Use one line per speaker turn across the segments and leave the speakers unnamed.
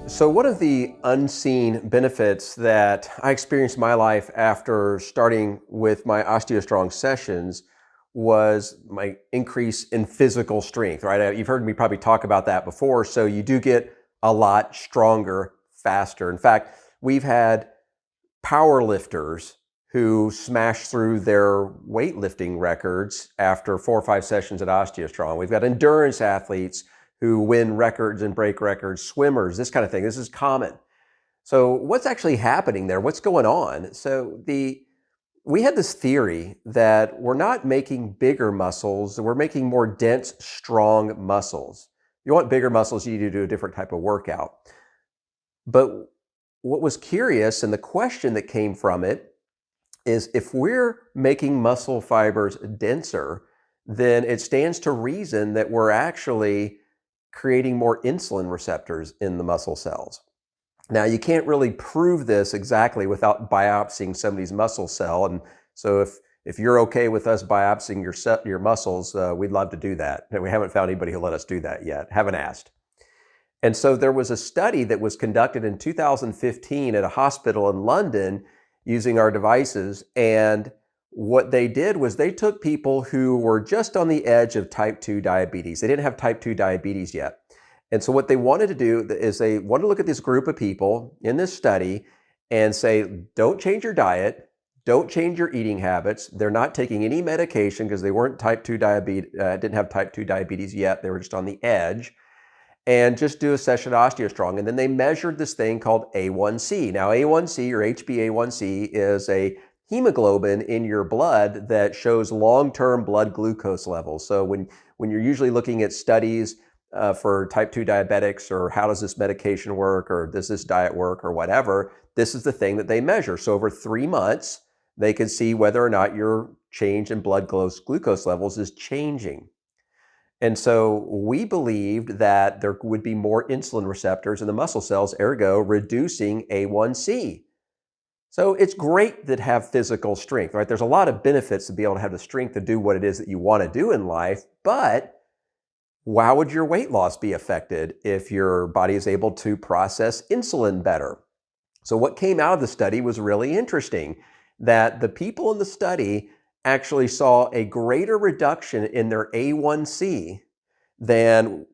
So one of the unseen benefits that I experienced in my life after starting with my OsteoStrong sessions was my increase in physical strength, right? You've heard me probably talk about that before. So you do get a lot stronger faster. In fact, we've had power lifters who smash through their weightlifting records after 4 or 5 sessions at OsteoStrong. We've got endurance athletes who win records and break records, swimmers, this kind of thing. This is common. So what's actually happening there? What's going on? We had this theory that we're not making bigger muscles, we're making more dense, strong muscles. If you want bigger muscles, you need to do a different type of workout. But what was curious, and the question that came from it, is if we're making muscle fibers denser, then it stands to reason that we're actually creating more insulin receptors in the muscle cells. Now, you can't really prove this exactly without biopsying somebody's muscle cell. And so if you're okay with us biopsying your muscles, we'd love to do that. And we haven't found anybody who'll let us do that yet. Haven't asked. And so there was a study that was conducted in 2015 at a hospital in London using our devices. And what they did was they took people who were just on the edge of type 2 diabetes. They didn't have type 2 diabetes yet. And so what they wanted to do is they wanted to look at this group of people in this study and say, don't change your diet, don't change your eating habits. They're not taking any medication because they weren't didn't have type 2 diabetes yet. They were just on the edge. And just do a session of OsteoStrong. And then they measured this thing called A1C. Now, A1C or HbA1c is a hemoglobin in your blood that shows long-term blood glucose levels. So when you're usually looking at studies for type 2 diabetics, or how does this medication work, or does this diet work, or whatever, this is the thing that they measure. So over 3 months, they can see whether or not your change in blood glucose levels is changing. And so we believed that there would be more insulin receptors in the muscle cells, ergo reducing A1C. So it's great to have physical strength, right? There's a lot of benefits to be able to have the strength to do what it is that you want to do in life, but how would your weight loss be affected if your body is able to process insulin better? So what came out of the study was really interesting, that the people in the study actually saw a greater reduction in their A1C than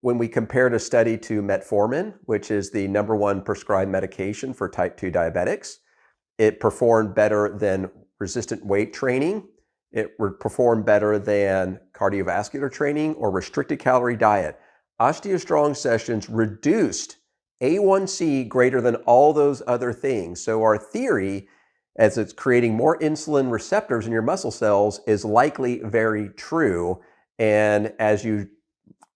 when we compared a study to metformin, which is the #1 prescribed medication for type 2 diabetics. It performed better than resistant weight training. It would perform better than cardiovascular training or restricted calorie diet. OsteoStrong sessions reduced A1C greater than all those other things. So our theory, as it's creating more insulin receptors in your muscle cells, is likely very true. And as you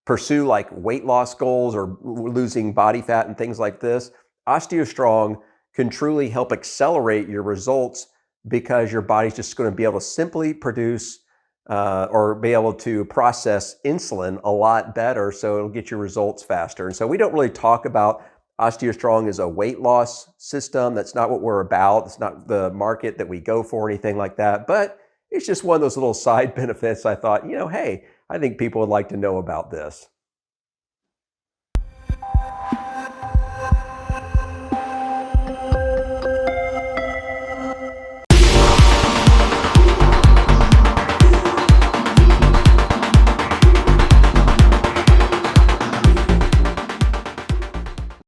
pursue like weight loss goals or losing body fat and things like this, OsteoStrong can truly help accelerate your results, because your body's just going to be able to simply produce or be able to process insulin a lot better, so it'll get your results faster. And so we don't really talk about OsteoStrong as a weight loss system. That's not what we're about. It's not the market that we go for, anything like that. But it's just one of those little side benefits I thought, hey, I think people would like to know about this.